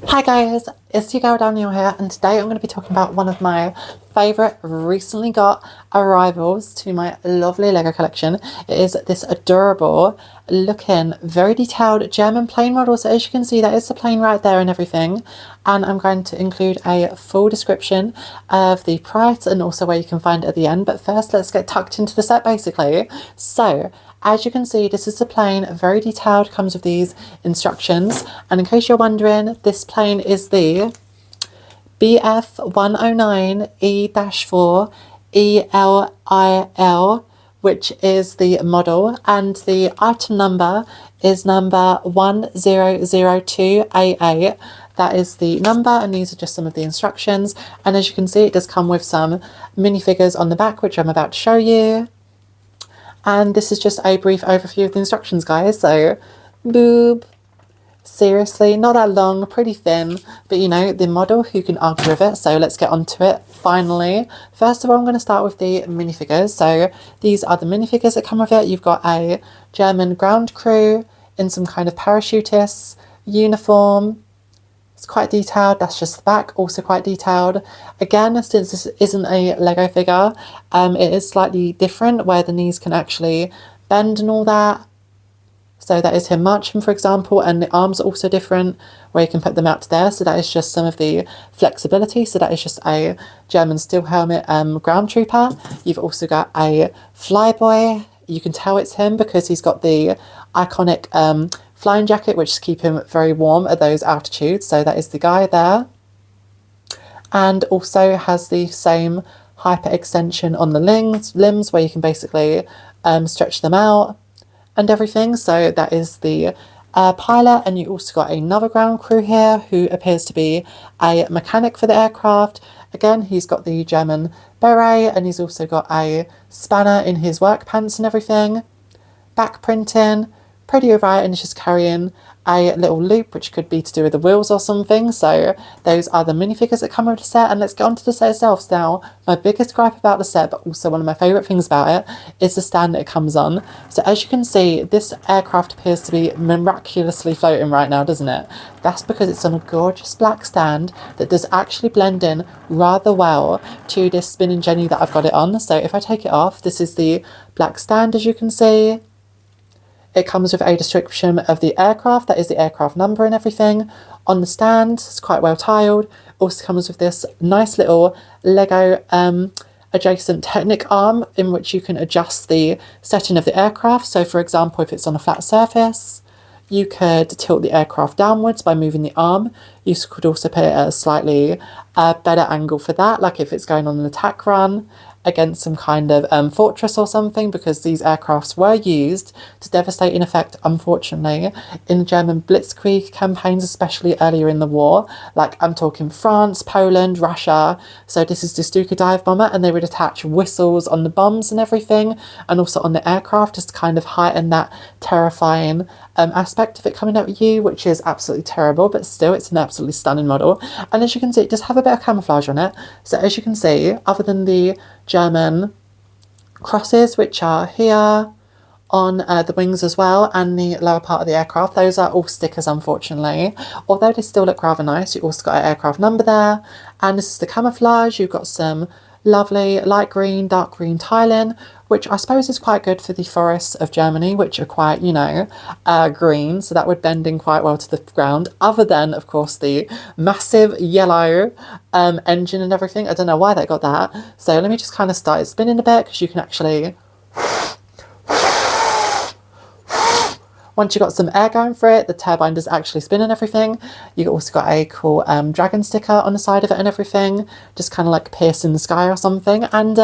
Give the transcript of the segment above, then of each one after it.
Hi guys, it's your girl Daniel here, and today I'm going to be talking about one of my favourite recently got arrivals to my lovely Lego collection. It is this adorable looking, very detailed German plane model. So as you can see, that is the plane right there and everything. And I'm going to include a full description of the price and also where you can find it at the end. But first, let's get tucked into the set basically. So as you can see, this is the plane, very detailed, comes with these instructions. And in case you're wondering, this plane is the BF109E-4 ELIL, which is the model, and the item number is number 1002AA. That is the number, and these are just some of the instructions. And as you can see, it does come with some minifigures on the back, which I'm about to show you. And this is just a brief overview of the instructions, guys. So, boob. Seriously, not that long, pretty thin, but you know, the model, who can argue with it? So let's get on to it, finally. First of all, I'm going to start with the minifigures. So these are the minifigures that come with it. You've got a German ground crew in some kind of parachutist uniform. It's quite detailed. That's just the back, also quite detailed. Again, since this isn't a Lego figure, it is slightly different where the knees can actually bend and all that. So that is him marching, for example, and the arms are also different where you can put them out to there. So that is just some of the flexibility. So that is just a German steel helmet ground trooper. You've also got a flyboy. You can tell it's him because he's got the iconic flying jacket, which keep him very warm at those altitudes. So that is the guy there. And also has the same hyper extension on the limbs where you can basically stretch them out and everything. So that is the pilot. And you also got another ground crew here who appears to be a mechanic for the aircraft. Again, he's got the German beret, and he's also got a spanner in his work pants and everything. Back printing, pretty alright, and he's just carrying a little loop, which could be to do with the wheels or something. So those are the minifigures that come with the set, and let's get on to the set itself. Now, my biggest gripe about the set, but also one of my favourite things about it, is the stand that it comes on. So as you can see, this aircraft appears to be miraculously floating right now, doesn't it? That's because it's on a gorgeous black stand that does actually blend in rather well to this spinning jenny that I've got it on. So if I take it off, this is the black stand, as you can see. It comes with a description of the aircraft, that is the aircraft number and everything. On the stand, it's quite well tiled. Also comes with this nice little Lego adjacent Technic arm in which you can adjust the setting of the aircraft. So for example, if it's on a flat surface, you could tilt the aircraft downwards by moving the arm. You could also put it at a slightly better angle for that, like if it's going on an attack run against some kind of fortress or something, because these aircrafts were used to devastating effect, unfortunately, in German blitzkrieg campaigns, especially earlier in the war. Like, I'm talking France, Poland, Russia. So this is the Stuka dive bomber, and they would attach whistles on the bombs and everything, and also on the aircraft, just to kind of heighten that terrifying aspect of it coming at you, which is absolutely terrible, but still, it's an absolutely stunning model. And as you can see, it does have a bit of camouflage on it. So as you can see, other than the German crosses, which are here on the wings as well, and the lower part of the aircraft, those are all stickers, unfortunately. Although they still look rather nice, you also got an aircraft number there. And this is the camouflage. You've got some lovely light green, dark green tiling, which I suppose is quite good for the forests of Germany, which are quite, you know, green. So that would bend in quite well to the ground, other than, of course, the massive yellow engine and everything. I don't know why they got that. So let me just kind of start it spinning a bit, because you can actually, once you've got some air going for it, the turbine does actually spin and everything. You also got a cool dragon sticker on the side of it and everything, just kind of like piercing the sky or something. And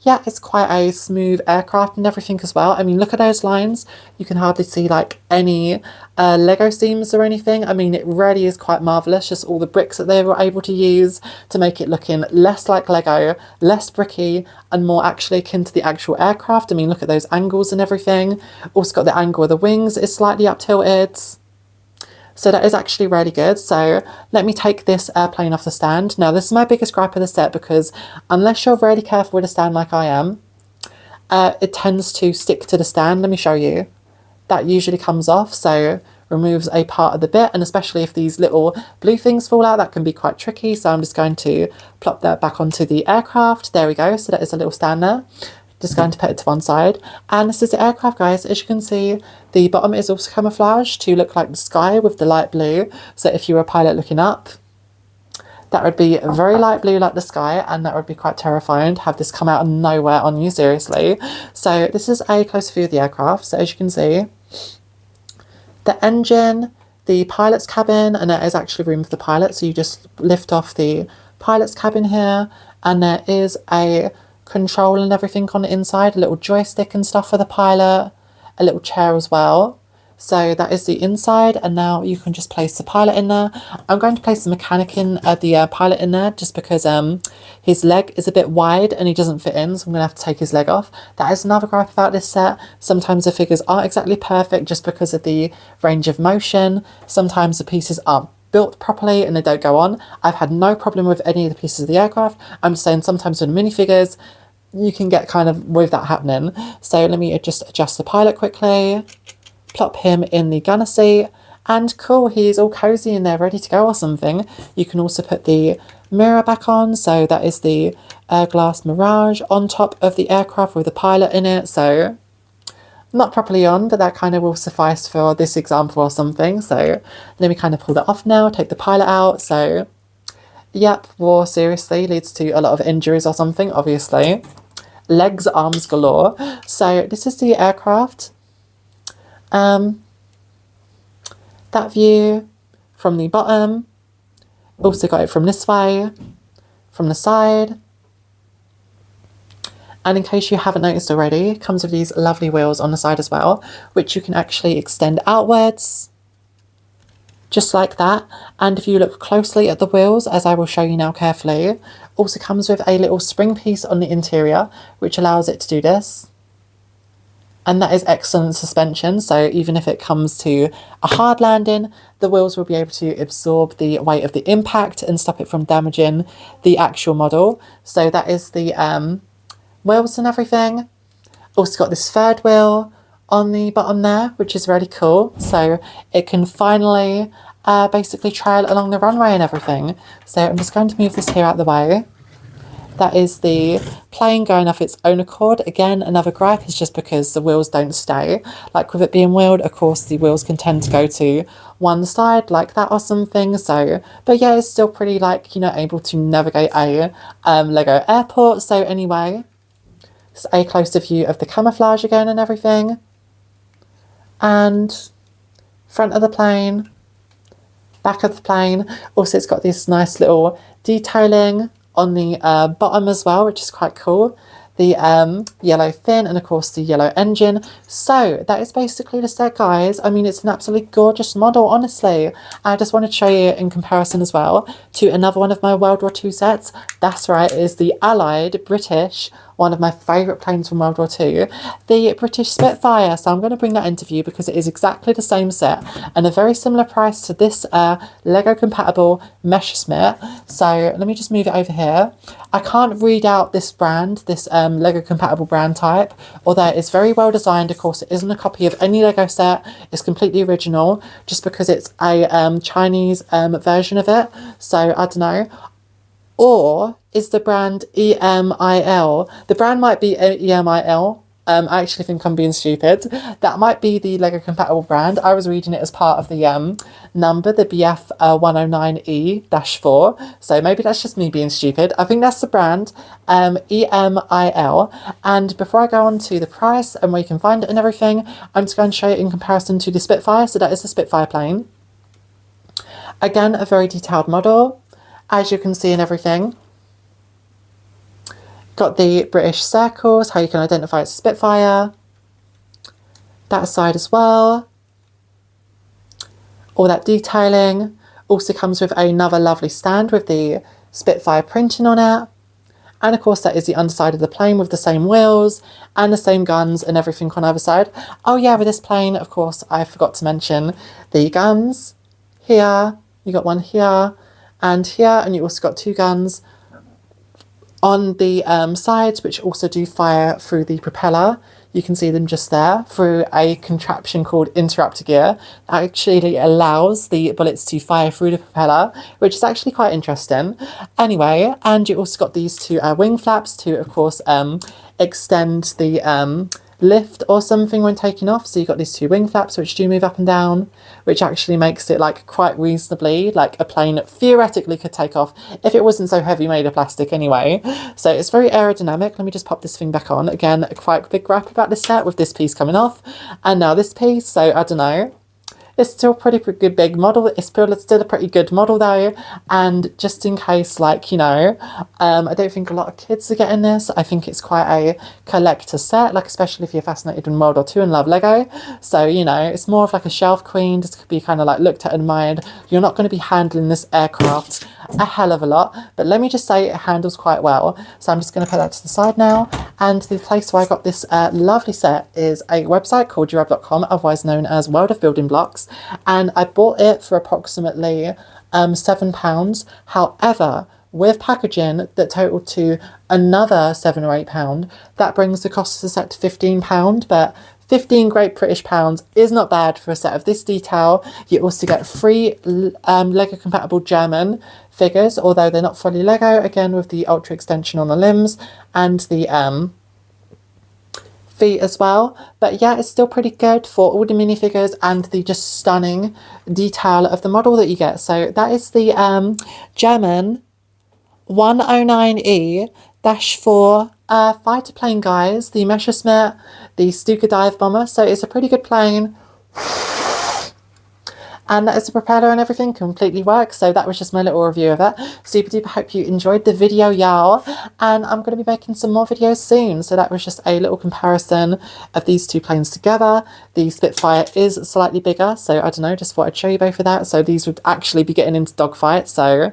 yeah, it's quite a smooth aircraft and everything as well. I mean, look at those lines. You can hardly see like any Lego seams or anything. I mean, it really is quite marvellous, just all the bricks that they were able to use to make it looking less like Lego, less bricky, and more actually akin to the actual aircraft. I mean, look at those angles and everything. Also got the angle of the wings is slightly up tilted. So that is actually really good. So let me take this airplane off the stand. Now, this is my biggest gripe of the set, because unless you're really careful with the stand like I am, it tends to stick to the stand. Let me show you. That usually comes off. So removes a part of the bit, and especially if these little blue things fall out, that can be quite tricky. So I'm just going to plop that back onto the aircraft. There we go. So that is a little stand there. Just going to put it to one side. And this is the aircraft, guys. As you can see, the bottom is also camouflaged to look like the sky with the light blue. So if you were a pilot looking up, that would be very light blue like the sky, and that would be quite terrifying to have this come out of nowhere on you, seriously. So this is a close view of the aircraft. So as you can see, the engine, the pilot's cabin, and there is actually room for the pilot. So you just lift off the pilot's cabin here, and there is a control and everything on the inside, a little joystick and stuff for the pilot, a little chair as well. So that is the inside, and now you can just place the pilot in there. I'm going to place the mechanic in, the pilot in there, just because his leg is a bit wide and he doesn't fit in, so I'm going to have to take his leg off. That is another gripe about this set. Sometimes the figures aren't exactly perfect just because of the range of motion. Sometimes the pieces aren't built properly and they don't go on. I've had no problem with any of the pieces of the aircraft. I'm just saying sometimes with minifigures, you can get kind of with that happening. So let me just adjust the pilot quickly. Plop him in the gunner seat, and cool, he's all cozy in there ready to go or something. You can also put the mirror back on, so that is the glass mirage on top of the aircraft with the pilot in it. So not properly on, but that kind of will suffice for this example or something. So let me kind of pull that off now, take the pilot out. So yep, war seriously leads to a lot of injuries or something, obviously. Legs, arms galore. So this is the aircraft. That view from the bottom. Also got it from this way, from the side. And in case you haven't noticed already, it comes with these lovely wheels on the side as well, which you can actually extend outwards, just like that. And if you look closely at the wheels, as I will show you now carefully, also comes with a little spring piece on the interior, which allows it to do this. And that is excellent suspension, so even if it comes to a hard landing, the wheels will be able to absorb the weight of the impact and stop it from damaging the actual model. So that is the wheels and everything. Also got this third wheel on the bottom there, which is really cool. So it can finally basically trail along the runway and everything. So I'm just going to move this here out of the way. That is the plane going off its own accord. Again, another gripe is just because the wheels don't stay. Like with it being wheeled, of course, the wheels can tend to go to one side like that or something. So, but yeah, it's still pretty like, you know, able to navigate a Lego airport. So anyway, it's a closer view of the camouflage again and everything. And front of the plane, back of the plane. Also, it's got this nice little detailing on the bottom as well, which is quite cool. The yellow fin and of course the yellow engine. So that is basically the set, guys. I mean, it's an absolutely gorgeous model, honestly. I just wanted to show you in comparison as well to another one of my World War II sets. That's right, it is the Allied British, one of my favourite planes from World War II, the British Spitfire. So I'm going to bring that into view because it is exactly the same set and a very similar price to this Lego compatible Messerschmitt. So let me just move it over here. I can't read out this brand, this Lego compatible brand type, although it's very well designed. Of course, it isn't a copy of any Lego set. It's completely original, just because it's a Chinese version of it. So I don't know. Or is the brand EMIL? The brand might be EMIL. I actually think I'm being stupid. That might be the Lego compatible brand. I was reading it as part of the number, the BF 109E-4. So maybe that's just me being stupid. I think that's the brand, EMIL. And before I go on to the price and where you can find it and everything, I'm just going to show you in comparison to the Spitfire. So that is the Spitfire plane. Again, a very detailed model, as you can see and everything. Got the British circles, how you can identify it's a Spitfire. That side as well. All that detailing. Also comes with another lovely stand with the Spitfire printing on it. And of course that is the underside of the plane with the same wheels and the same guns and everything on either side. Oh yeah, with this plane, of course, I forgot to mention the guns. Here, you got one here and here, and you also got two guns on the sides, which also do fire through the propeller. you can see them just there through a contraption called interrupter gear that actually allows the bullets to fire through the propeller, which is actually quite interesting. Anyway, and you also got these two wing flaps to, of course, extend the lift or something when taking off. So you've got these two wing flaps which do move up and down, which actually makes it like quite reasonably like a plane that theoretically could take off if it wasn't so heavy made of plastic anyway. So it's very aerodynamic. Let me just pop this thing back on. Again, quite a big gripe about this set with this piece coming off and now this piece, so I don't know. It's still pretty good big model. It's still a pretty good model though. And just in case, like, you know, I don't think a lot of kids are getting this. I think it's quite a collector set, like especially if you're fascinated with World War II and love Lego. So, you know, it's more of like a shelf queen. This could be kind of like looked at and admired. You're not going to be handling this aircraft a hell of a lot, but let me just say it handles quite well. So I'm just going to put that to the side now. And the place where I got this lovely set is a website called Eurub.com, otherwise known as World of Building Blocks. And I bought it for approximately £7. However, with packaging that totaled to another £7 or £8, that brings the cost of the set to £15. But 15 Great British pounds is not bad for a set of this detail. You also get free Lego compatible German figures, although they're not fully Lego, again with the ultra extension on the limbs and the feet as well. But yeah, it's still pretty good for all the minifigures and the just stunning detail of the model that you get. So that is the German 109E-4 fighter plane, guys. The Messerschmitt, the Stuka dive bomber. So it's a pretty good plane. And that is the propeller and everything completely works. So that was just my little review of it. Super duper hope you enjoyed the video, y'all. And I'm going to be making some more videos soon. So that was just a little comparison of these two planes together. The Spitfire is slightly bigger. So I don't know, just thought I'd show you both of that. So these would actually be getting into dogfights. So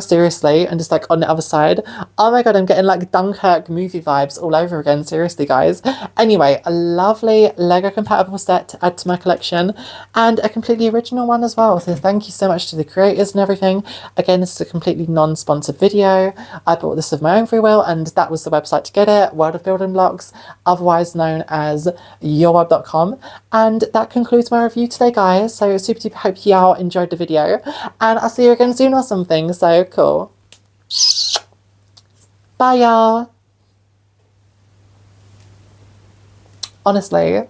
seriously, and just like on the other side, oh my god, I'm getting like Dunkirk movie vibes all over again. Seriously, guys. Anyway, a lovely Lego compatible set to add to my collection, and a completely original one as well. So thank you so much to the creators and everything. Again, this is a completely non-sponsored video. I bought this of my own free will, and that was the website to get it, World of Building Blocks, otherwise known as yourweb.com. And that concludes my review today, guys. So super duper hope y'all enjoyed the video, and I'll see you again soon or something. So cool. Bye, y'all. Honestly.